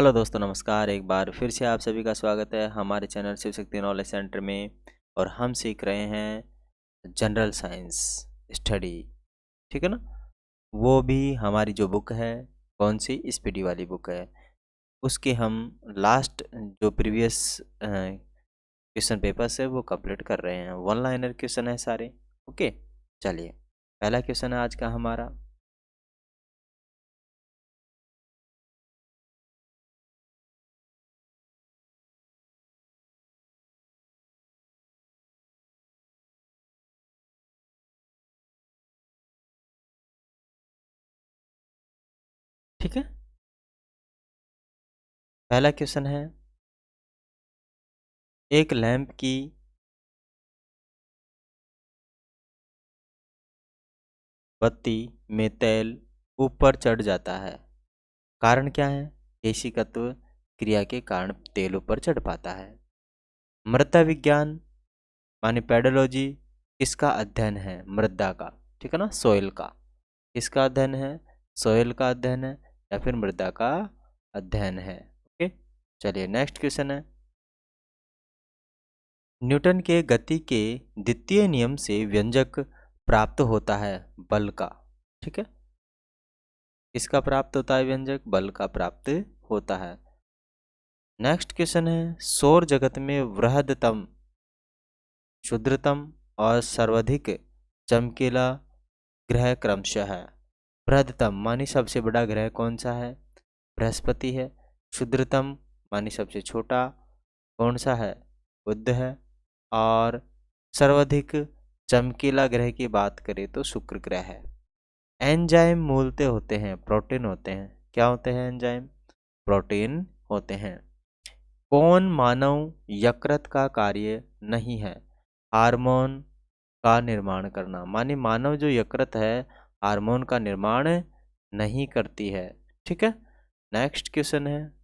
Hello दोस्तों, नमस्कार। एक बार फिर से आप सभी का स्वागत है हमारे channel Shiv Shakti knowledge centre में। और हम सीख रहे हैं जनरल साइंस स्टडी, ठीक है ना। वो भी हमारी जो बुक है, कौन सी, स्पीडी वाली बुक है, उसके हम लास्ट जो प्रीवियस क्वेश्चन पेपर्स है वो कंप्लीट कर रहे हैं। वन लाइनर क्वेश्चन है सारे। ओके, चलिए पहला क्वेश्चन है आज का हमारा। ठीक है, पहला क्वेश्चन है, एक लैंप की बत्ती में तेल ऊपर चढ़ जाता है, कारण क्या है। केशिकत्व क्रिया के कारण तेल ऊपर चढ़ पाता है। मृदा विज्ञान माने पेडोलॉजी किसका अध्ययन है। मृदा का, ठीक है ना, सोयल का। किसका अध्ययन है, सोयल का अध्ययन है या फिर मृदा का अध्ययन है। ओके, चलिए नेक्स्ट क्वेश्चन है, न्यूटन के गति के द्वितीय नियम से व्यंजक प्राप्त होता है, बल का। ठीक है, किसका प्राप्त होता है व्यंजक, बल का प्राप्त होता है। नेक्स्ट क्वेश्चन है, सौर जगत में वृहदतम, क्षुद्रतम और सर्वाधिक चमकीला ग्रह क्रमशः है। वृहदतम मानी सबसे बड़ा ग्रह कौन सा है, बृहस्पति है। क्षुद्रतम मानी सबसे छोटा, कौन सा है, बुध है। और सर्वाधिक चमकीला ग्रह की बात करें तो शुक्र ग्रह है। एंजाइम मूलतः होते हैं प्रोटीन होते हैं। क्या होते हैं एंजाइम, प्रोटीन होते हैं। कौन मानव यकृत का कार्य नहीं है, हार्मोन का निर्माण करना। माने मानव जो यकृत है हार्मोन का निर्माण नहीं करती है। ठीक है, नेक्स्ट क्वेश्चन है,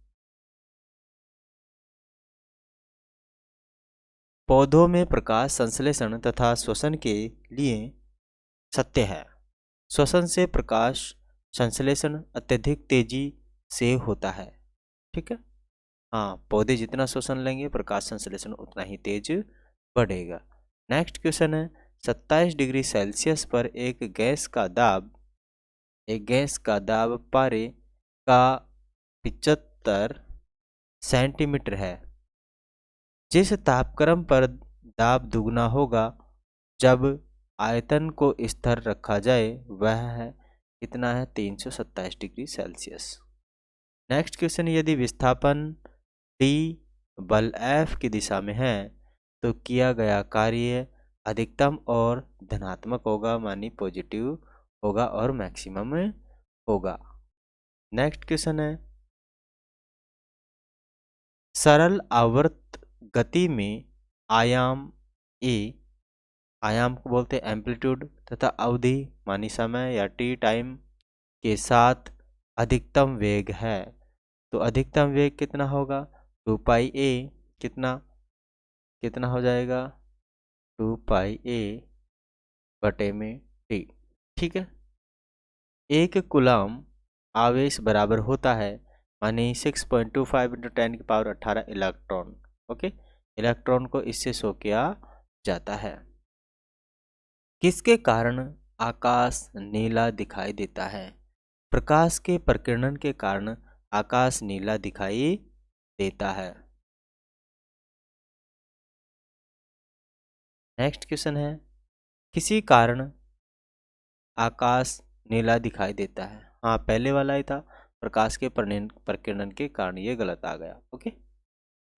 पौधों में प्रकाश संश्लेषण तथा श्वसन के लिए सत्य है। श्वसन से प्रकाश संश्लेषण अत्यधिक तेजी से होता है। ठीक है, हाँ, पौधे जितना श्वसन लेंगे प्रकाश संश्लेषण उतना ही तेज बढ़ेगा। नेक्स्ट क्वेश्चन है, 27 डिग्री सेल्सियस पर एक गैस का दाब पारे का 75 सेंटीमीटर है। जिस तापक्रम पर दाब दुगना होगा जब आयतन को स्थिर रखा जाए वह है कितना है, 327 डिग्री सेल्सियस। नेक्स्ट क्वेश्चन, यदि विस्थापन डी बल एफ की दिशा में है तो किया गया कार्य अधिकतम और धनात्मक होगा, मानी पॉजिटिव होगा और मैक्सिमम होगा। नेक्स्ट क्वेश्चन है, सरल आवर्त गति में आयाम ए, आयाम को बोलते हैं एम्पलीट्यूड, तथा अवधि मानी समय या टी टाइम के साथ अधिकतम वेग है। तो अधिकतम वेग कितना होगा, 2 पाई ए, कितना कितना हो जाएगा, 2 पाई ए बटे में टी। ठीक है, एक कूलम आवेश बराबर होता है मानी 6.25 इंटू 10 की पावर 18 इलेक्ट्रॉन। ओके, इलेक्ट्रॉन को इससे शो किया जाता है। किसके कारण आकाश नीला दिखाई देता है, प्रकाश के प्रकीर्णन के कारण आकाश नीला दिखाई देता है। नेक्स्ट क्वेश्चन है, किसी कारण आकाश नीला दिखाई देता है। हाँ, पहले वाला ही था, प्रकाश के प्रकीर्णन के कारण, ये गलत आ गया। ओके,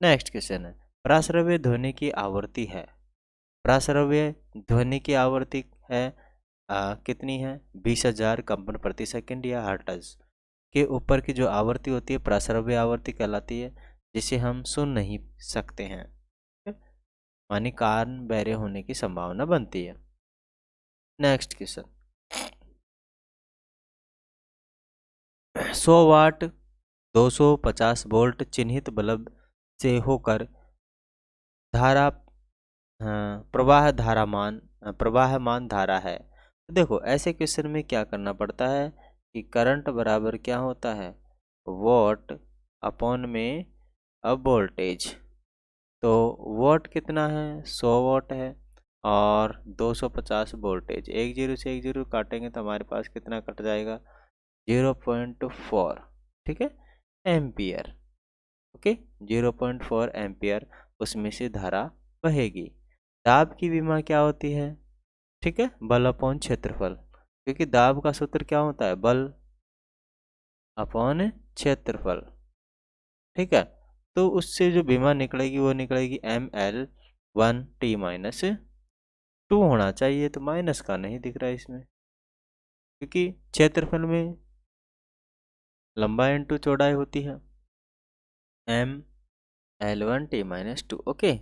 नेक्स्ट क्वेश्चन है, प्राश्रव्य ध्वनि की आवृत्ति है, प्राश्रव्य ध्वनि की आवृत्ति है कितनी है, 20,000 कंपन प्रति सेकंड या हर्ट्ज के ऊपर की जो आवृत्ति होती है प्राश्रव्य आवृत्ति कहलाती है, जिसे हम सुन नहीं सकते हैं। मानी कान बहरे होने की संभावना बनती है। नेक्स्ट क्वेश्चन, 100 वाट 250 वोल्ट चिन्हित बल्ब से होकर धारा प्रवाहमान धारा है। तो देखो ऐसे क्वेश्चन में क्या करना पड़ता है कि करंट बराबर क्या होता है, वॉट अपॉन में अब वोल्टेज। तो वोट कितना है, 100 वोट है और 250 वोल्टेज। 10 से 10 काटेंगे तो हमारे पास कितना कट जाएगा, 0.4, ठीक है, एम्पियर। ओके, 0.4 एम्पियर उसमें से धारा बहेगी। दाब की विमा क्या होती है, ठीक है, बल अपॉन क्षेत्रफल, क्योंकि दाब का सूत्र क्या होता है, बल अपॉन क्षेत्रफल, ठीक है। तो उससे जो विमा निकलेगी वो निकलेगी ml1t-2 होना चाहिए, तो माइनस का नहीं दिख रहा है इसमें, क्योंकि क्षेत्रफल में लंबाई इंटू चौड़ाई होती है, ml1t-2। ओके,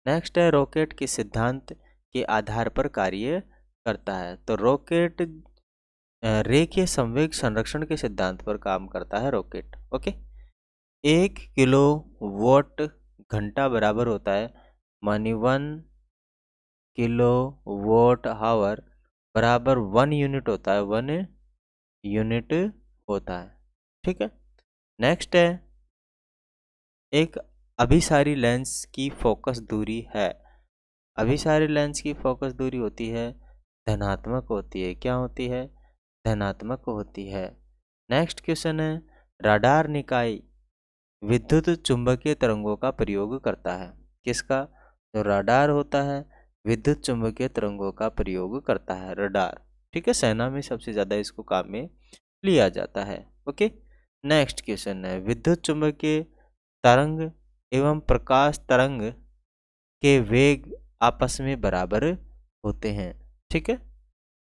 नेक्स्ट है रॉकेट के सिद्धांत के आधार पर कार्य करता है। तो रॉकेट रेखीय संवेग संरक्षण के सिद्धांत पर काम करता है रॉकेट। ओके, 1 किलो घंटा बराबर होता है, मानी 1 kWh बराबर 1 यूनिट होता है, 1 यूनिट होता है, ठीक है। नेक्स्ट है, एक अभिसारी लेंस की फोकस दूरी है। अभिसारी लेंस की फोकस दूरी होती है, धनात्मक होती है। क्या होती है, धनात्मक होती है। नेक्स्ट क्वेश्चन है, राडार निकाय विद्युत चुंबकीय तरंगों का प्रयोग करता है। किसका, जो राडार होता है विद्युत चुंबकीय तरंगों का प्रयोग करता है, रडार, ठीक है। सेना में सबसे ज़्यादा इसको काम में लिया जाता है। ओके, नेक्स्ट क्वेश्चन है, विद्युत चुंबकीय तरंग एवं प्रकाश तरंग के वेग आपस में बराबर होते हैं, ठीक है।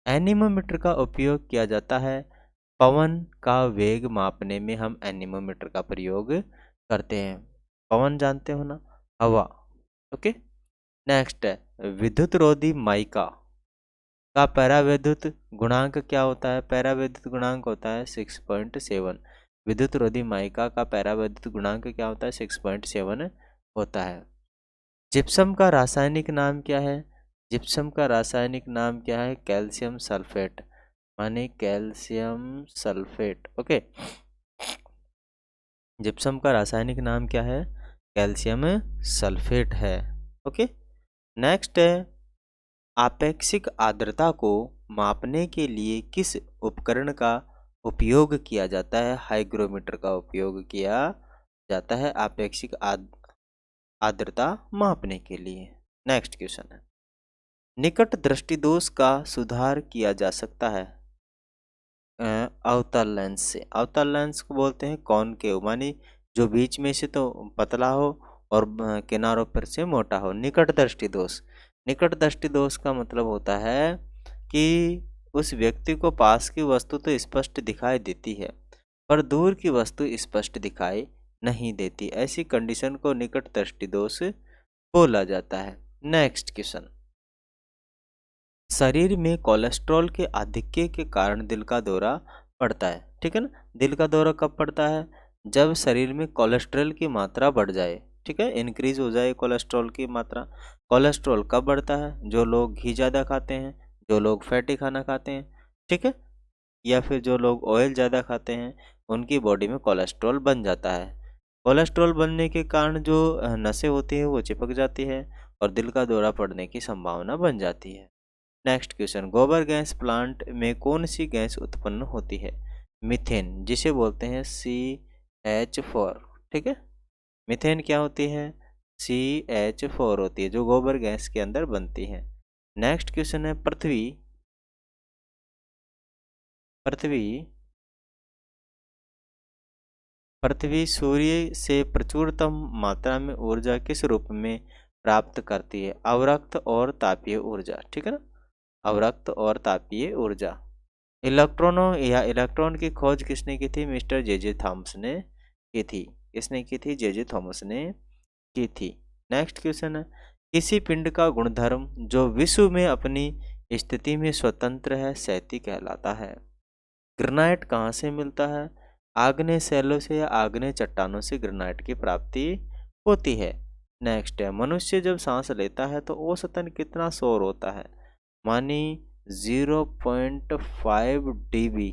एनीमोमीटर का उपयोग किया जाता है, पवन का वेग मापने में हम एनीमोमीटर का प्रयोग करते हैं। पवन जानते हो ना, हवा। ओके, नेक्स्ट है, विद्युत रोधी माइका का परावैद्युत गुणांक क्या होता है। परावैद्युत गुणांक होता है 6.7। विद्युत रोधी माइका का परावैद्युत गुणांक क्या होता है, 6.7 होता है। जिप्सम का रासायनिक नाम क्या है। जिप्सम का रासायनिक नाम क्या है, कैल्शियम सल्फेट, माने कैल्शियम सल्फेट। ओके, जिप्सम का रासायनिक नाम क्या है, कैल्शियम सल्फेट है। ओके, नेक्स्ट है, आपेक्षिक आर्द्रता को मापने के लिए किस उपकरण का उपयोग किया जाता है। हाइग्रोमीटर का उपयोग किया जाता है आपेक्षिक आर्द्रता मापने के लिए। नेक्स्ट क्वेश्चन है, निकट दृष्टि दोष का सुधार किया जा सकता है अवतल लेंस से। अवतल लेंस को बोलते हैं कॉनकेव, मानी जो बीच में से तो पतला हो और किनारों पर से मोटा हो। निकट दृष्टि दोष, निकट दृष्टि दोष का मतलब होता है कि उस व्यक्ति को पास की वस्तु तो स्पष्ट दिखाई देती है पर दूर की वस्तु स्पष्ट दिखाई नहीं देती, ऐसी कंडीशन को निकट दृष्टि दोष बोला जाता है। नेक्स्ट क्वेश्चन, शरीर में कोलेस्ट्रॉल के आधिक्य के कारण दिल का दौरा पड़ता है, ठीक है ना। दिल का दौरा कब पड़ता है, जब शरीर में कोलेस्ट्रॉल की मात्रा बढ़ जाए, ठीक है, इंक्रीज हो जाए कोलेस्ट्रॉल की मात्रा। कोलेस्ट्रॉल कब बढ़ता है, जो लोग घी ज़्यादा खाते हैं, जो लोग फैटी खाना खाते हैं, ठीक है, या फिर जो लोग ऑयल ज़्यादा खाते हैं, उनकी बॉडी में कोलेस्ट्रॉल बन जाता है। कोलेस्ट्रॉल बनने के कारण जो नसें होती है वो चिपक जाती है और दिल का दौरा पड़ने की संभावना बन जाती है। नेक्स्ट क्वेश्चन, गोबर गैस प्लांट में कौन सी गैस उत्पन्न होती है। मीथेन, जिसे बोलते हैं CH4, ठीक है। मीथेन क्या होती है, CH4 होती है, जो गोबर गैस के अंदर बनती है। नेक्स्ट क्वेश्चन है, पृथ्वी पृथ्वी पृथ्वी सूर्य से प्रचुरतम मात्रा में ऊर्जा किस रूप में प्राप्त करती है। अवरक्त और तापीय ऊर्जा, ठीक है ना, अवरक्त और तापीय ऊर्जा। इलेक्ट्रॉनों या इलेक्ट्रॉन की खोज किसने की थी, मिस्टर जे थॉमस ने की थी। किसने की थी, जे थॉमस ने की थी। नेक्स्ट क्वेश्चन है, किसी पिंड का गुणधर्म जो विश्व में अपनी स्थिति में स्वतंत्र है सहती कहलाता है। ग्रेनाइट कहाँ से मिलता है, आग्नेय शैलों से या आग्नेय चट्टानों से ग्रेनाइट की प्राप्ति होती है। नेक्स्ट है, मनुष्य जब सांस लेता है तो औसतन कितना शोर होता है, मानी 0.5 dB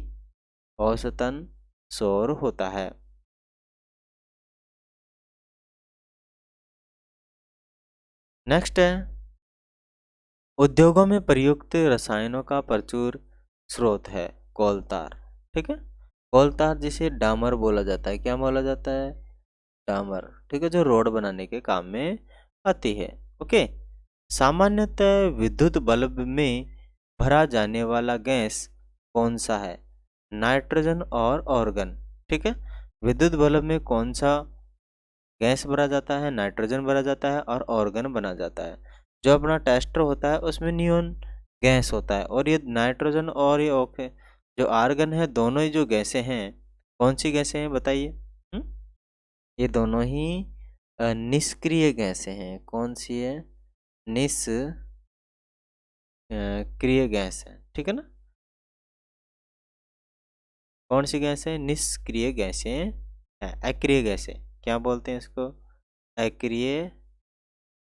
औसतन शोर होता है। नेक्स्ट है, उद्योगों में प्रयुक्त रसायनों का प्रचुर स्रोत है कोलतार। ठीक है, कोलतार जिसे डामर बोला जाता है, क्या बोला जाता है, डामर। ठीक है, जो रोड बनाने के काम में आती है। ओके, सामान्यतः विद्युत बल्ब में भरा जाने वाला गैस कौन सा है, नाइट्रोजन और ऑर्गन। ठीक है, विद्युत बल्ब में कौन सा गैस भरा जाता है, नाइट्रोजन भरा जाता है और ऑर्गन बना जाता है। जो अपना टेस्टर होता है उसमें नियोन गैस होता है, और ये नाइट्रोजन और ये जो आर्गन है, दोनों ही जो गैसें हैं, कौन सी गैसें हैं बताइए। ये दोनों ही निष्क्रिय गैसें हैं। कौन सी है, निष्क्रिय गैस है। ठीक है ना, कौन सी गैस है, निष्क्रिय गैसें हैं, अक्रिय गैसें, क्या बोलते हैं इसको, अक्रिय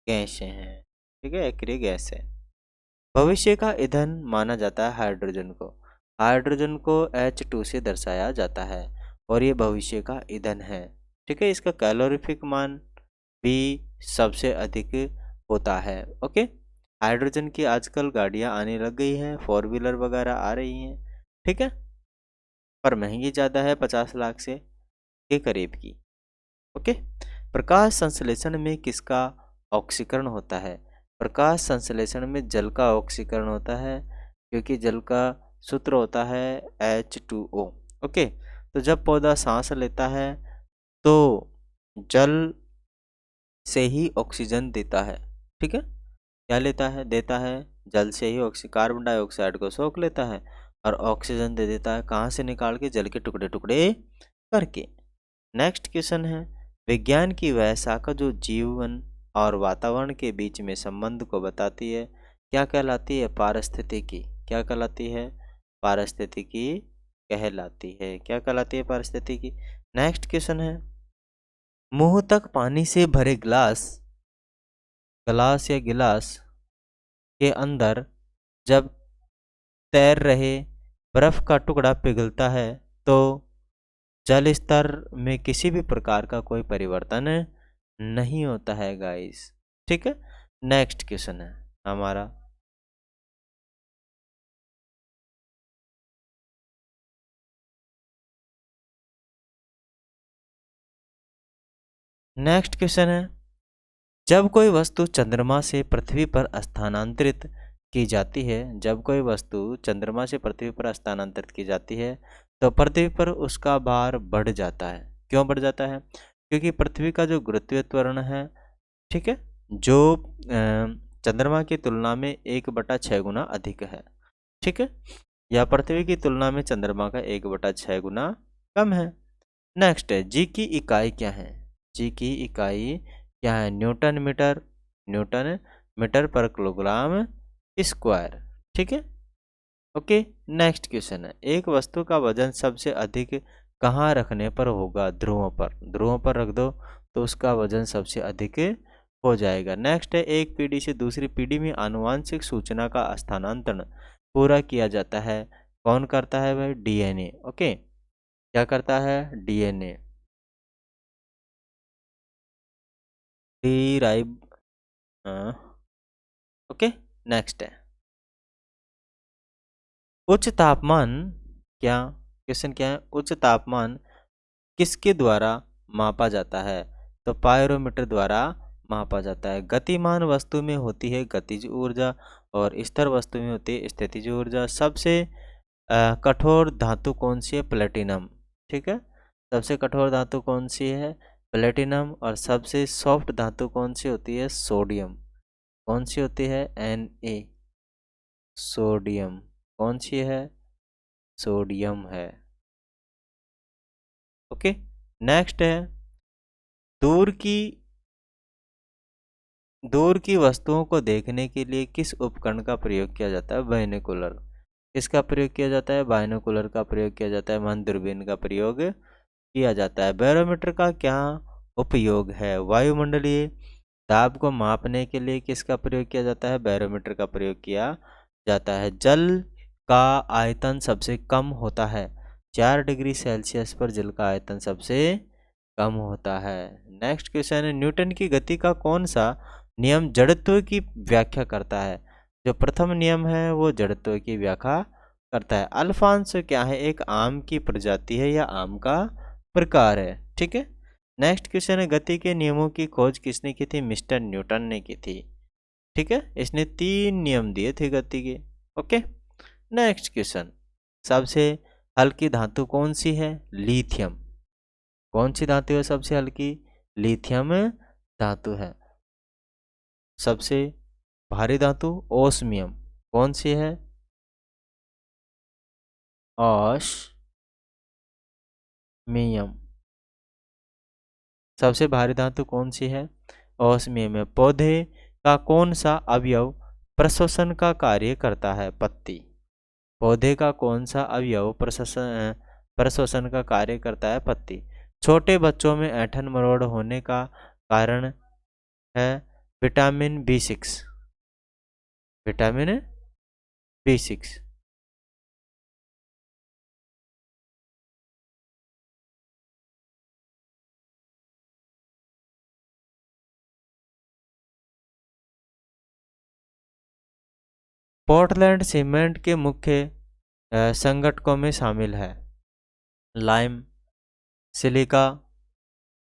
गैसें हैं। ठीक है, अक्रिय गैस है। भविष्य का ईंधन माना जाता है हाइड्रोजन को। हाइड्रोजन को H2 से दर्शाया जाता है और ये भविष्य का ईंधन है। ठीक है, इसका कैलोरीफिक मान भी सबसे अधिक होता है। ओके, हाइड्रोजन की आजकल गाड़ियां आने लग गई हैं, 4 व्हीलर वगैरह आ रही हैं। ठीक है, पर महंगी ज़्यादा है, 50 लाख से के करीब की। ओके, प्रकाश संश्लेषण में किसका ऑक्सीकरण होता है, प्रकाश संश्लेषण में जल का ऑक्सीकरण होता है, क्योंकि जल का सूत्र होता है H2O। ओके, तो जब पौधा सांस लेता है तो जल से ही ऑक्सीजन देता है। ठीक है, क्या लेता है, देता है, जल से ही कार्बन डाइऑक्साइड को सोख लेता है और ऑक्सीजन दे देता है। कहाँ से निकाल के, जल के टुकड़े टुकड़े करके। नेक्स्ट क्वेश्चन है, विज्ञान की वह शाखा जो जीवन और वातावरण के बीच में संबंध को बताती है, क्या कहलाती है, पारिस्थितिकी। क्या कहलाती है, पारिस्थितिकी कहलाती है। क्या कहलाती है, पारिस्थितिकी। नेक्स्ट क्वेश्चन है, मुंह तक पानी से भरे ग्लास ग्लास या गिलास के अंदर जब तैर रहे बर्फ का टुकड़ा पिघलता है तो जल स्तर में किसी भी प्रकार का कोई परिवर्तन नहीं होता है गाइस। ठीक है, नेक्स्ट क्वेश्चन है हमारा, नेक्स्ट क्वेश्चन है, जब कोई वस्तु चंद्रमा से पृथ्वी पर स्थानांतरित की जाती है, जब कोई वस्तु चंद्रमा से पृथ्वी पर स्थानांतरित की जाती है तो पृथ्वी पर उसका भार बढ़ जाता है। क्यों बढ़ जाता है, क्योंकि पृथ्वी का जो गुरुत्वीय त्वरण है, ठीक है, जो चंद्रमा की तुलना में 1/6 गुना अधिक है। ठीक है, या पृथ्वी की तुलना में चंद्रमा का 1/6 गुना कम है। नेक्स्ट है, जी की इकाई क्या है, जी की इकाई क्या है, न्यूटन मीटर, न्यूटन मीटर पर किलोग्राम स्क्वायर। ठीक है, ओके। नेक्स्ट क्वेश्चन है, एक वस्तु का वजन सबसे अधिक कहाँ रखने पर होगा, ध्रुवों पर। ध्रुवों पर रख दो तो उसका वजन सबसे अधिक हो जाएगा। नेक्स्ट है, एक पीढ़ी से दूसरी पीढ़ी में आनुवांशिक सूचना का स्थानांतरण पूरा किया जाता है, कौन करता है भाई, डीएनए। ओके, क्या करता है, डीएनए, डीराइब। ओके, नेक्स्ट है, उच्च तापमान, क्या क्वेश्चन क्या है, उच्च तापमान किसके द्वारा मापा जाता है, तो पायरोमीटर द्वारा मापा जाता है। गतिमान वस्तु में होती है गतिज ऊर्जा और स्थिर वस्तु में होती है स्थितिज ऊर्जा। सबसे कठोर धातु कौन सी है, प्लेटिनम। ठीक है, सबसे कठोर धातु कौन सी है, प्लेटिनम। और सबसे सॉफ्ट धातु कौन सी होती है, सोडियम। कौन सी होती है, Na, सोडियम। कौन सी है, सोडियम है। ओके, नेक्स्ट है, दूर की दूर की वस्तुओं को देखने के लिए किस उपकरण का प्रयोग किया जाता है, बाइनोकुलर। किसका प्रयोग किया जाता है, बाइनोकुलर का प्रयोग किया जाता है, मन दूरबीन का प्रयोग किया जाता है। बैरोमीटर का क्या उपयोग है, वायुमंडलीय दाब को मापने के लिए किसका प्रयोग किया जाता है, बैरोमीटर का प्रयोग किया जाता है। जल का आयतन सबसे कम होता है, 4 डिग्री सेल्सियस पर जल का आयतन सबसे कम होता है। नेक्स्ट क्वेश्चन है, न्यूटन की गति का कौन सा नियम जड़त्व की व्याख्या करता है। जो प्रथम नियम है वो जड़त्व की व्याख्या करता है। अल्फांसो क्या है? एक आम की प्रजाति है या आम का प्रकार है। ठीक है। नेक्स्ट क्वेश्चन है, गति के नियमों की खोज किसने की थी? मिस्टर न्यूटन ने की थी। ठीक है। इसने 3 नियम दिए थे गति के। ओके। नेक्स्ट क्वेश्चन, सबसे हल्की धातु कौन सी है? लिथियम। कौन सी धातु है सबसे हल्की? लिथियम धातु है। सबसे भारी धातु ओस्मियम। कौन सी है? ओस्मियम। सबसे भारी धातु कौन सी है? ओस्मियम है। पौधे का कौन सा अवयव प्रश्वसन का कार्य करता है? पत्ती। पौधे का कौन सा अवयव प्रश्वसन का कार्य करता है? पत्ती। छोटे बच्चों में ऐंठन मरोड़ होने का कारण है vitamin B6। Vitamin B6। Portland cement के मुख्य संगठकों में शामिल है लाइम, सिलिका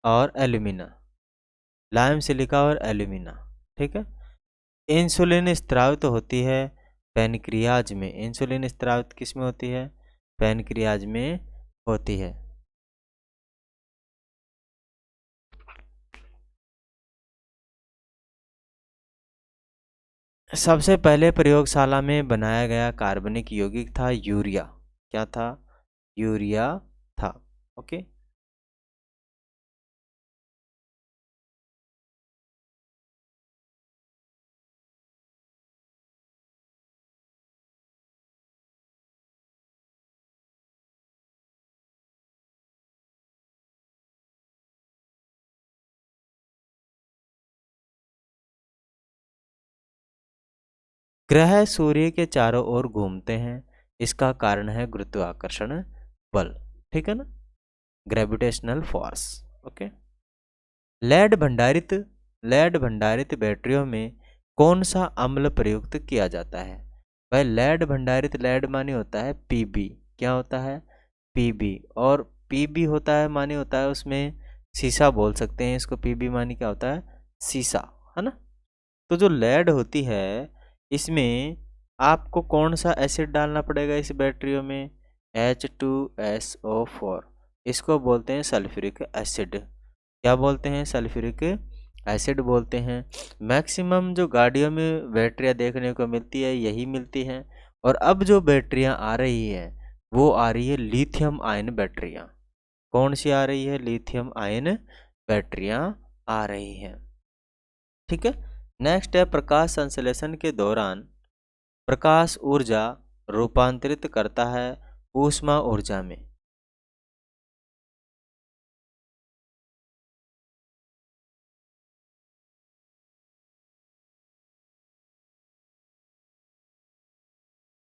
और एल्यूमिना। लाइम, सिलिका और एल्यूमिना। ठीक है। इंसुलिन स्रावित होती है पैनक्रियाज में। इंसुलिन स्रावित किस में होती है? पैनक्रियाज में होती है। सबसे पहले प्रयोगशाला में बनाया गया कार्बनिक यौगिक था यूरिया। क्या था? यूरिया था। ओके। ग्रह सूर्य के चारों ओर घूमते हैं, इसका कारण है गुरुत्वाकर्षण बल। ठीक है ना? Gravitational force. ओके। लेड भंडारित बैटरियों में कौन सा अम्ल प्रयुक्त किया जाता है? भाई लेड भंडारित, लेड माने होता है Pb। क्या होता है? Pb। और Pb होता है माने होता है उसमें शीशा बोल सकते हैं इसको। Pb माने क्या होता है? शीशा, है ना? तो जो लेड होती है इसमें आपको कौन सा एसिड डालना पड़ेगा इस बैटरियों में? H2SO4। इसको बोलते हैं सल्फ्यूरिक एसिड। क्या बोलते हैं? सल्फ्यूरिक एसिड बोलते हैं। मैक्सिमम जो गाड़ियों में बैटरियां देखने को मिलती है यही मिलती हैं। और अब जो बैटरियां आ रही है वो आ रही है लिथियम आयन बैटरियां। कौन सी आ रही है? लिथियम आयन बैटरियां आ रही हैं। ठीक है। नेक्स्ट है, प्रकाश संश्लेषण के दौरान प्रकाश ऊर्जा रूपांतरित करता है ऊष्मा ऊर्जा में।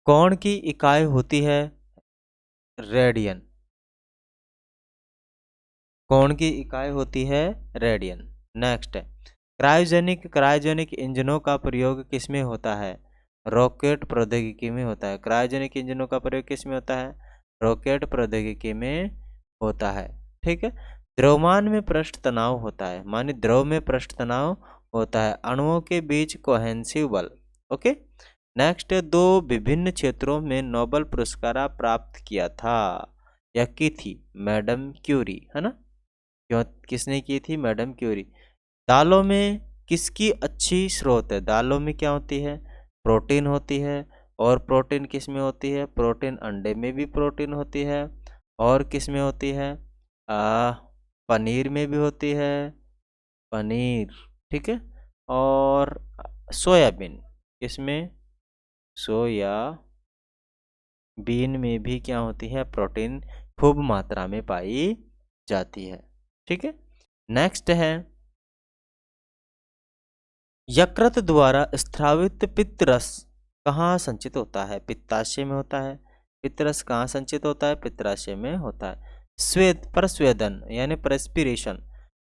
कौन की इकाई होती है? रेडियन। कौन की इकाई होती है? रेडियन। नेक्स्ट है, क्रायोजेनिक इंजनों का प्रयोग किस में होता है? रॉकेट प्रौद्योगिकी में होता है। क्रायोजेनिक इंजनों का प्रयोग किस में होता है? रॉकेट प्रौद्योगिकी में होता है। ठीक है। द्रव्यमान में पृष्ठ तनाव होता है, माने द्रव में पृष्ठ तनाव होता है अणुओं के बीच कोहेंसिव बल। ओके। नेक्स्ट है, दो विभिन्न क्षेत्रों में नोबेल पुरस्कार प्राप्त किया था या की थी मैडम क्यूरी, है ना? क्यों किसने की थी? Madam Curie. दालों में किसकी अच्छी स्रोत है? दालों में क्या होती है? प्रोटीन होती है। और प्रोटीन किस में होती है? प्रोटीन अंडे में भी प्रोटीन होती है। और किस में होती है? पनीर में भी होती है। पनीर। ठीक है। और सोयाबीन, किसमें? सोयाबीन में भी क्या होती है? प्रोटीन खूब मात्रा में पाई जाती है। ठीक है। नेक्स्ट है, यकृत द्वारा स्रावित पित्तरस कहाँ संचित होता है? पित्ताशय में होता है। पित्तरस कहाँ संचित होता है? पित्ताशय में होता है। स्वेद प्रस्वेदन यानी परस्पिरेशन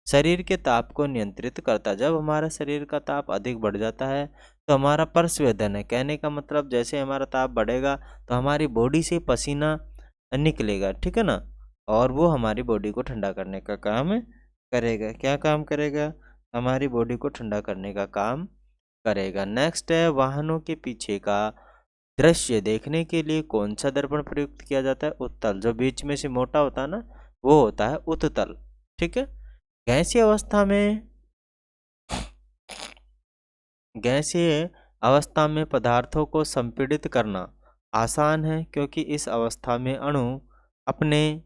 शरीर के ताप को नियंत्रित करता है। जब हमारा शरीर का ताप अधिक बढ़ जाता है तो हमारा परस्वेदन है, कहने का मतलब जैसे हमारा ताप बढ़ेगा तो हमारी बॉडी से पसीना निकलेगा, ठीक है ना, और वो हमारी बॉडी को ठंडा करने का काम करेगा। क्या काम करेगा? हमारी बॉडी को ठंडा करने का काम करेगा। नेक्स्ट है, वाहनों के पीछे का दृश्य देखने के लिए कौन सा दर्पण प्रयुक्त किया जाता है? उत्तल। जो बीच में से मोटा होता है ना, वो होता है उत्तल, ठीक है। गैसीय अवस्था में गैसीय अवस्था में पदार्थों को संपीड़ित करना आसान है क्योंकि इस अवस्था में अणु अपने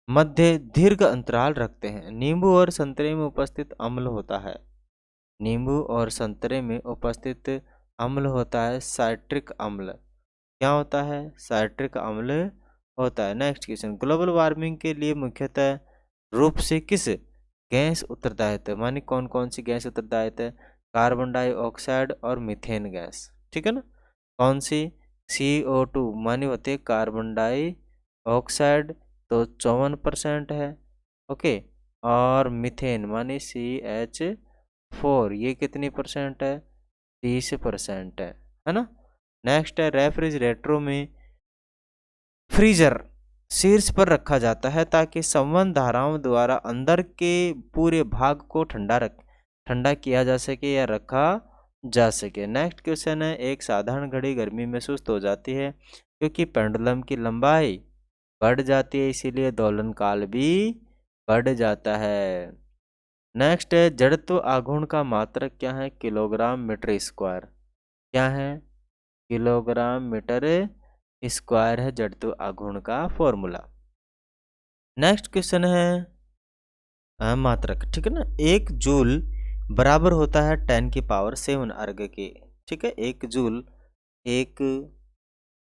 मध्य दीर्घ अंतराल रखते हैं। नींबू और संतरे में उपस्थित अम्ल होता है। नींबू और संतरे में उपस्थित अम्ल होता है साइट्रिक अम्ल। क्या होता है? साइट्रिक अम्ल होता है। नेक्स्ट क्वेश्चन, ग्लोबल वार्मिंग के लिए मुख्यतः रूप से किस गैस उत्तरदायित्व है? मानी कौन कौन सी गैस उत्तरदायित्व है? कार्बन डाइऑक्साइड और मीथेन गैस, ठीक है ना। कौन सी? CO2 मानी होती है कार्बन डाइऑक्साइड, तो 54% है, ओके। और मीथेन मानी CH4, ये कितनी परसेंट है? 30% है ना। नेक्स्ट है, रेफ्रिजरेटरों में फ्रीजर शीर्ष पर रखा जाता है ताकि संवहन धाराओं द्वारा अंदर के पूरे भाग को ठंडा किया जा सके या रखा जा सके। नेक्स्ट क्वेश्चन है, एक साधारण घड़ी गर्मी में सुस्त हो जाती है क्योंकि पेंडुलम की लंबाई बढ़ जाती है, इसीलिए दोलन काल भी बढ़ जाता है। नेक्स्ट है, जड़त्व आघूर्ण का मात्रक क्या है? Kilogram metre square. क्या है? किलोग्राम मीटर स्क्वायर है जड़त्व आघूर्ण का फॉर्मूला। नेक्स्ट क्वेश्चन है मात्रक, ठीक है ना। 1 जूल बराबर होता है 10⁻7 अर्ग के, ठीक है। 1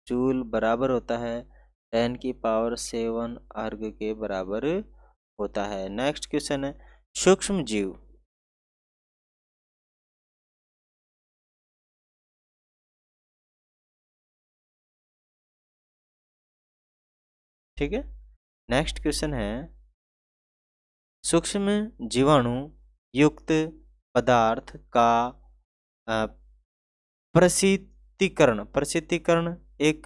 जूल बराबर होता है 10⁻7 अर्ग के बराबर होता है। नेक्स्ट क्वेश्चन है, सूक्ष्म जीव ठीक है। नेक्स्ट क्वेश्चन है, सूक्ष्म जीवाणु युक्त पदार्थ का प्रसिद्धीकरण एक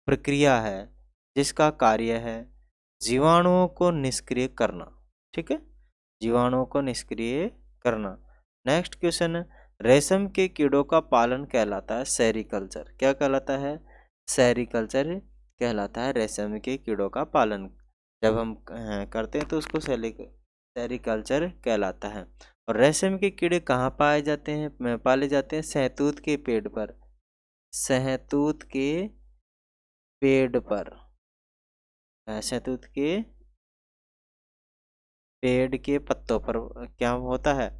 प्रक्रिया है जिसका कार्य है जीवाणुओं को निष्क्रिय करना, ठीक है, जीवाणुओं को निष्क्रिय करना। नेक्स्ट क्वेश्चन है, रेशम के कीड़ों का पालन कहलाता है सेरीकल्चर। क्या कहलाता है? सेरीकल्चर कहलाता है रेशम के कीड़ों का पालन। जब हम करते हैं तो उसको सेरीकल्चर कहलाता है। और रेशम के कीड़े कहाँ पाए जाते हैं? पाले जाते हैं शहतूत के पेड़ पर। शहतूत के पेड़ पर, शहतूत के पेड़ के पत्तों पर क्या होता है?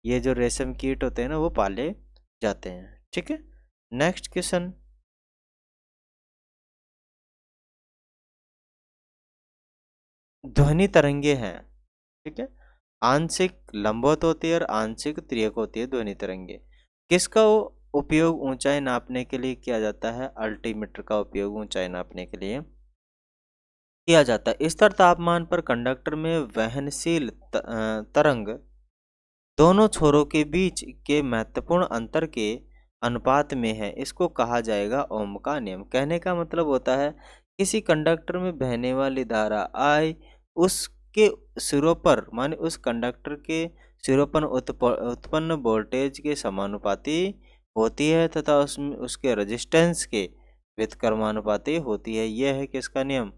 ये जो रेशम कीट होते हैं ना, वो पाले जाते हैं, ठीक है। नेक्स्ट क्वेश्चन, ध्वनि तरंगे हैं, ठीक है। आंशिक लंबवत होती है और आंशिक तिर्यक होती है ध्वनि तरंगे। किसका उपयोग ऊंचाई नापने के लिए किया जाता है? अल्टीमीटर का उपयोग ऊंचाई नापने के लिए किया जाता है। स्थिर तापमान पर कंडक्टर में वहनशील तरंग दोनों छोरों के बीच के महत्वपूर्ण अंतर के अनुपात में है, इसको कहा जाएगा ओम का नियम। कहने का मतलब होता है किसी कंडक्टर में बहने वाली धारा I उसके सिरों पर माने उस कंडक्टर के सिरों पर उत्पन्न वोल्टेज के समानुपाती होती है तथा उसमें उसके रेजिस्टेंस के व्युत्क्रमानुपाती होती है। यह है किसका नियम?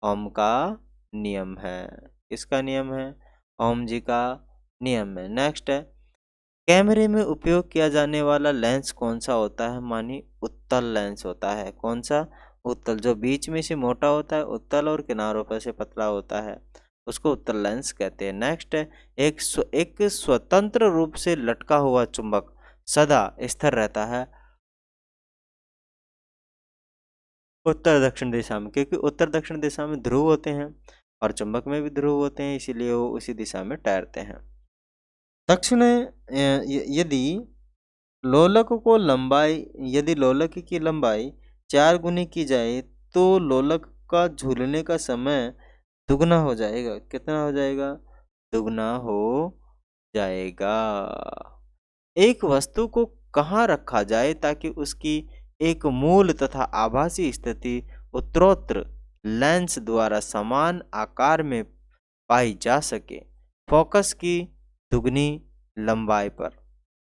ओम का नियम है। किसका नियम है? ओम जी का नियम है। नेक्स्ट है, कैमरे में उपयोग किया जाने वाला लेंस कौन सा होता है? मानी उत्तल लेंस होता है। कौन सा? उत्तल। जो बीच में से मोटा होता है उत्तल और किनारों पर से पतला होता है उसको उत्तल लेंस कहते हैं। नेक्स्ट है, एक स्वतंत्र रूप से लटका हुआ चुंबक सदा स्थिर रहता है उत्तर दक्षिण दिशा में, क्योंकि उत्तर दक्षिण दिशा में ध्रुव होते हैं और चुंबक में भी ध्रुव होते हैं, इसीलिए वो उसी दिशा में तैरते हैं। दक्षिण यदि यदि लोलक की लंबाई 4 गुनी की जाए तो लोलक का झूलने का समय दुगना हो जाएगा। कितना हो जाएगा? दुगना हो जाएगा। एक वस्तु को कहाँ रखा जाए ताकि उसकी एक मूल तथा आभासी स्थिति उत्तरोत्तर लेंस द्वारा समान आकार में पाई जा सके? फोकस की दुगनी लंबाई पर।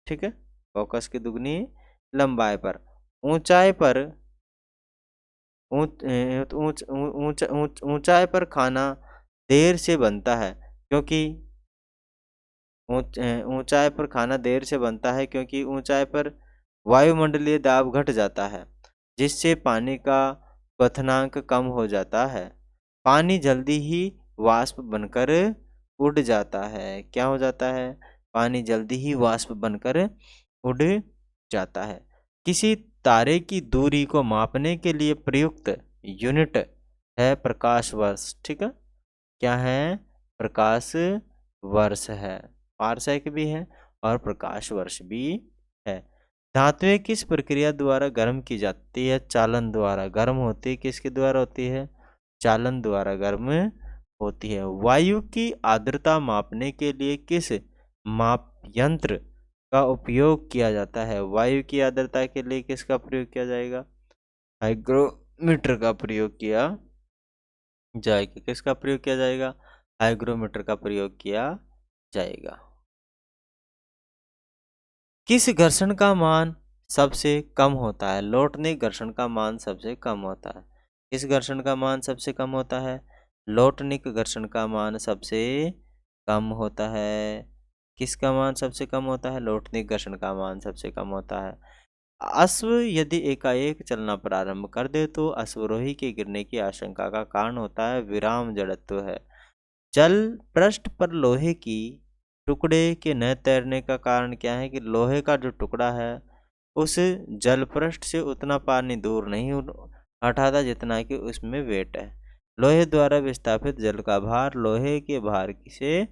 ठीक है, फोकस की दुगनी लंबाई पर। ऊंचाई पर ऊंचाई पर खाना देर से बनता है क्योंकि ऊंचाई पर खाना देर से बनता है क्योंकि ऊंचाई पर वायुमंडलीय दाब घट जाता है, जिससे पानी का क्वथनांक कम हो जाता है। पानी जल्दी ही वाष्प बनकर उड़ जाता है। क्या हो जाता है? पानी जल्दी ही वाष्प बनकर उड़ जाता है। किसी तारे की दूरी को मापने के लिए प्रयुक्त यूनिट है प्रकाश वर्ष। ठीक है, क्या है? प्रकाश वर्ष है। पारसेक भी है और प्रकाश वर्ष भी है। धातुएं किस प्रक्रिया द्वारा गर्म की जाती है? चालन द्वारा। गर्म होती है किसके द्वारा होती है? चालन द्वारा गर्म होती है। वायु की आर्द्रता मापने के लिए किस माप यंत्र का उपयोग किया जाता है? वायु की आर्द्रता के लिए किसका प्रयोग किया जाएगा? हाइग्रोमीटर का प्रयोग किया जाएगा। किसका प्रयोग किया जाएगा? हाइग्रोमीटर का प्रयोग किया जाएगा। किस घर्षण का मान सबसे कम होता है? लौटने घर्षण का मान सबसे कम होता है। किस घर्षण का मान सबसे कम होता है? लौटनिक घर्षण का मान सबसे कम होता है। किसका मान सबसे कम होता है? लौटनिक घर्षण का मान सबसे कम होता है। अश्व यदि एकाएक चलना प्रारंभ कर दे तो अश्वरोही के गिरने की आशंका का कारण होता है विराम जड़त्व है। जल पृष्ठ पर लोहे की टुकड़े के न तैरने का कारण क्या है? कि लोहे का जो टुकड़ा है उस जल पृष्ठ से उतना पानी दूर नहीं हटाता जितना कि उसमें वेट है। लोहे द्वारा विस्थापित जल का भार लोहे के भार से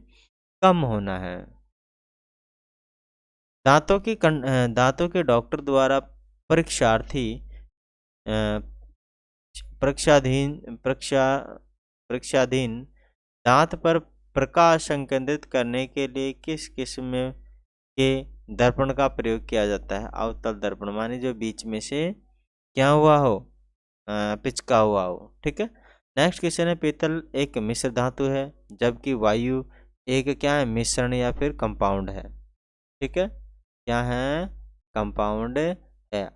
कम होना है। दांतों के डॉक्टर द्वारा परीक्षार्थी परीक्षाधीन दांत पर प्रकाश संकेंद्रित करने के लिए किस किस्म के दर्पण का प्रयोग किया जाता है? अवतल दर्पण, माने जो बीच में से क्या हुआ हो, पिचका हुआ हो। ठीक है। नेक्स्ट क्वेश्चन है, पीतल एक मिश्र धातु है जबकि वायु एक क्या है? मिश्रण या फिर कंपाउंड है। ठीक है, क्या है? कंपाउंड है।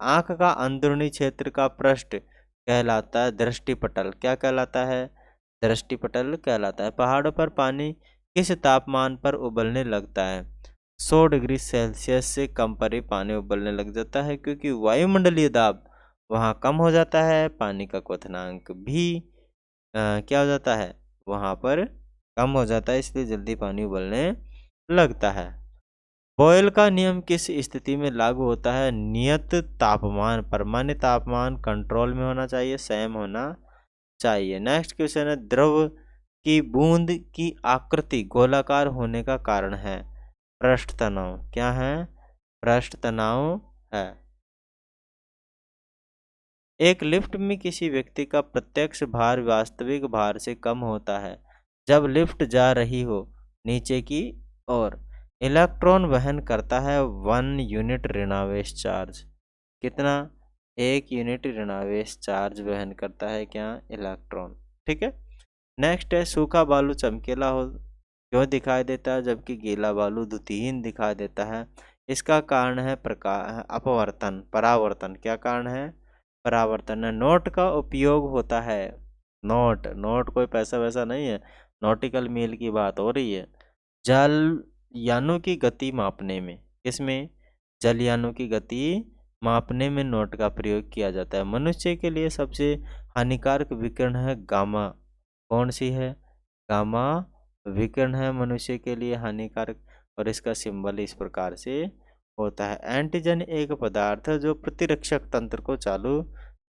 आंख का अंदरूनी क्षेत्र का पृष्ठ कहलाता है दृष्टिपटल। क्या कहलाता है? दृष्टिपटल कहलाता है। पहाड़ों पर पानी किस तापमान पर उबलने लगता है? 100 डिग्री सेल्सियस से कम पर ही पानी उबलने लग जाता है क्योंकि वायुमंडलीय दाब वहाँ कम हो जाता है। पानी का क्वथनांक भी क्या हो जाता है? वहाँ पर कम हो जाता है, इसलिए जल्दी पानी उबलने लगता है। बॉयल का नियम किस स्थिति में लागू होता है? नियत तापमान पर, माने तापमान कंट्रोल में होना चाहिए, संयम होना चाहिए। नेक्स्ट क्वेश्चन है, द्रव की बूंद की आकृति गोलाकार होने का कारण है? पृष्ठ तनाव। क्या है? पृष्ठ तनाव है। एक लिफ्ट में किसी व्यक्ति का प्रत्यक्ष भार वास्तविक भार से कम होता है जब लिफ्ट जा रही हो नीचे की ओर। इलेक्ट्रॉन वहन करता है 1 यूनिट ऋणावेश चार्ज। कितना? 1 यूनिट ऋणावेश चार्ज वहन करता है क्या? इलेक्ट्रॉन। ठीक है। नेक्स्ट है, सूखा बालू चमकीला हो क्यों दिखाई देता है जबकि गीला बालू द्युतिहीन दिखाई देता है? इसका कारण है अपवर्तन, परावर्तन। क्या कारण है? परावर्तन। नोट का उपयोग होता है, नोट कोई पैसा वैसा नहीं है, नॉटिकल मील की बात हो रही है। जलयानों की गति मापने में, किसमें? जलयानों की गति मापने में नोट का प्रयोग किया जाता है। मनुष्य के लिए सबसे हानिकारक विकिरण है गामा। कौन सी है? गामा विकिरण है मनुष्य के लिए हानिकारक, और इसका सिंबल इस प्रकार से होता है। एंटीजन एक पदार्थ है जो प्रतिरक्षक तंत्र को चालू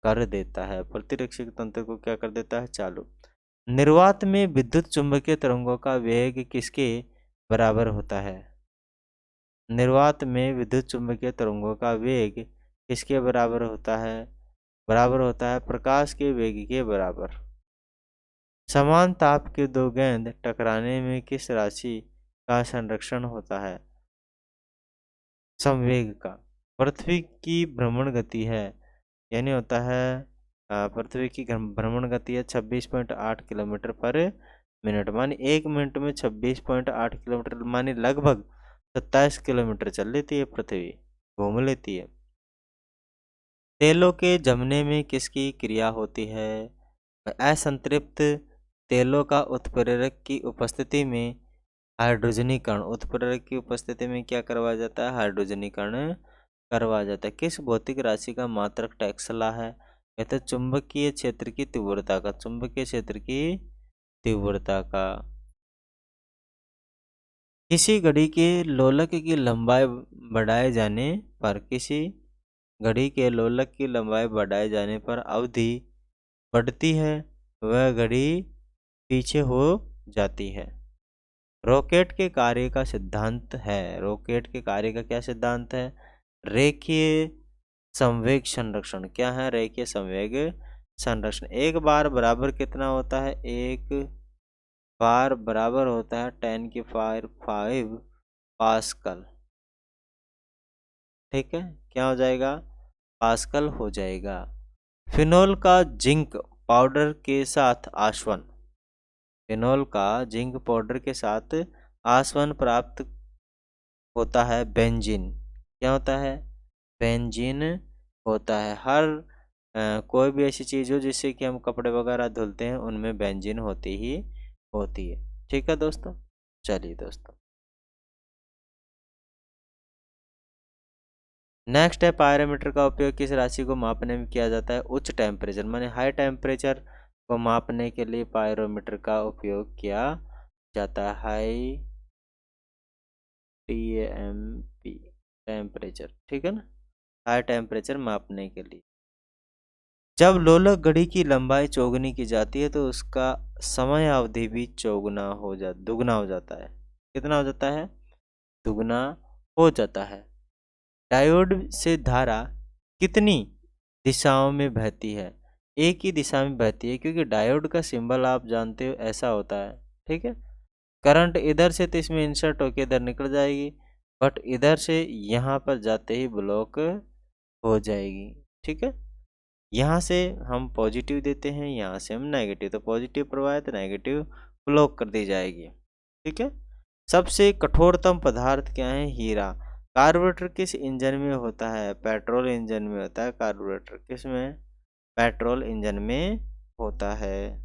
कर देता है। प्रतिरक्षक तंत्र को क्या कर देता है? चालू। निर्वात में विद्युत चुंबकीय तरंगों का वेग किसके बराबर होता है? निर्वात में विद्युत चुंबकीय तरंगों का वेग किसके बराबर होता है? बराबर होता है प्रकाश के वेग के बराबर। समान ताप के दो गेंद टकराने में किस राशि का संरक्षण होता है? संवेग का। पृथ्वी की भ्रमण गति है, यानी होता है पृथ्वी की भ्रमण गति है 26.8 किलोमीटर पर मिनट, मानी 1 मिनट में 26.8 किलोमीटर, मानी लगभग 27 किलोमीटर चल लेती है पृथ्वी, घूम लेती है। तेलों के जमने में किसकी क्रिया होती है? असंतृप्त तेलों का उत्प्रेरक की उपस्थिति में हाइड्रोजनीकरण, उत्प्रेरक की उपस्थिति में क्या करवाया जाता है? हाइड्रोजनीकरण करवाया जाता है। किस भौतिक राशि का मात्रक टेस्ला है? कहते हैं चुंबकीय क्षेत्र की तीव्रता का, चुंबकीय क्षेत्र की तीव्रता का। किसी घड़ी के लोलक की लंबाई बढ़ाए जाने पर, किसी घड़ी के लोलक की लंबाई बढ़ाए जाने पर अवधि बढ़ती है, वह घड़ी पीछे हो जाती है। रॉकेट के कार्य का सिद्धांत है, रॉकेट के कार्य का क्या सिद्धांत है? रेखीय संवेग संरक्षण। क्या है? रेखीय संवेग संरक्षण। एक बार बराबर कितना होता है? एक बार बराबर होता है 10⁵ पास्कल। ठीक है, क्या हो जाएगा? पास्कल हो जाएगा। फिनोल का जिंक पाउडर के साथ आसवन, फिनोल का जिंक पाउडर के साथ आसवन प्राप्त होता है बेंजीन। क्या होता है? बेंजीन होता है। हर कोई भी ऐसी चीज़ हो जिससे कि हम कपड़े वगैरह धुलते हैं, उनमें बेंजीन होती ही होती है। ठीक है दोस्तों, चलिए दोस्तों, नेक्स्ट है पायरोमीटर का उपयोग किस राशि को मापने में किया जाता है? उच्च टेम्परेचर, माने हाई टेम्परेचर को मापने के लिए पायरोमीटर का उपयोग किया जाता है। हाई TMP टेम्परेचर, ठीक है ना, हाई टेम्परेचर मापने के लिए। जब लोलक घड़ी की लंबाई चौगुनी की जाती है तो उसका समय अवधि भी दुगना हो जाता है। कितना हो जाता है? दुगना हो जाता है। डायोड से धारा कितनी दिशाओं में बहती है? एक ही दिशा में बहती है, क्योंकि डायोड का सिंबल आप जानते हो ऐसा होता है। ठीक है, करंट इधर से तो इसमें इंसर्ट होकर इधर निकल जाएगी, बट इधर से यहाँ पर जाते ही ब्लॉक हो जाएगी। ठीक है, यहाँ से हम पॉजिटिव देते हैं, यहाँ से हम नेगेटिव, तो पॉजिटिव प्रवाह है तो नेगेटिव ब्लॉक कर दी जाएगी। ठीक है, सबसे कठोरतम पदार्थ क्या है? हीरा। कार्बोरेटर किस इंजन में होता है? पेट्रोल इंजन में होता है कार्बोरेटर। किस में? पेट्रोल इंजन में होता है।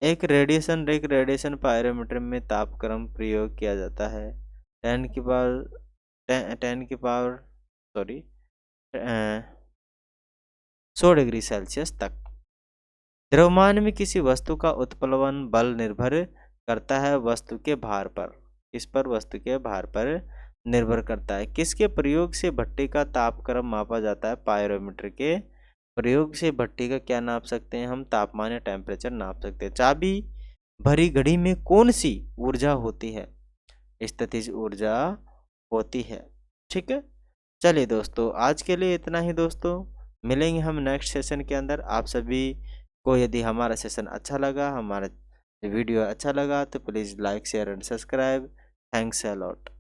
एक रेडिएशन पायरोमीटर में तापक्रम प्रयोग किया जाता है 10 की पावर सॉरी 100 डिग्री सेल्सियस तक। द्रव्यमान में किसी वस्तु का उत्प्लवन बल निर्भर करता है वस्तु के भार पर। किस पर? वस्तु के भार पर निर्भर करता है। किसके प्रयोग से भट्टी का तापक्रम मापा जाता है? पायरोमीटर के प्रयोग से भट्टी का क्या नाप सकते हैं हम? तापमान या टेम्परेचर नाप सकते हैं। चाबी भरी घड़ी में कौन सी ऊर्जा होती है? स्थितिज ऊर्जा होती है। ठीक है, चलिए दोस्तों, आज के लिए इतना ही दोस्तों। मिलेंगे हम नेक्स्ट सेशन के अंदर। आप सभी को यदि हमारा सेशन अच्छा लगा, हमारा वीडियो अच्छा लगा, तो please like share and subscribe. Thanks a lot.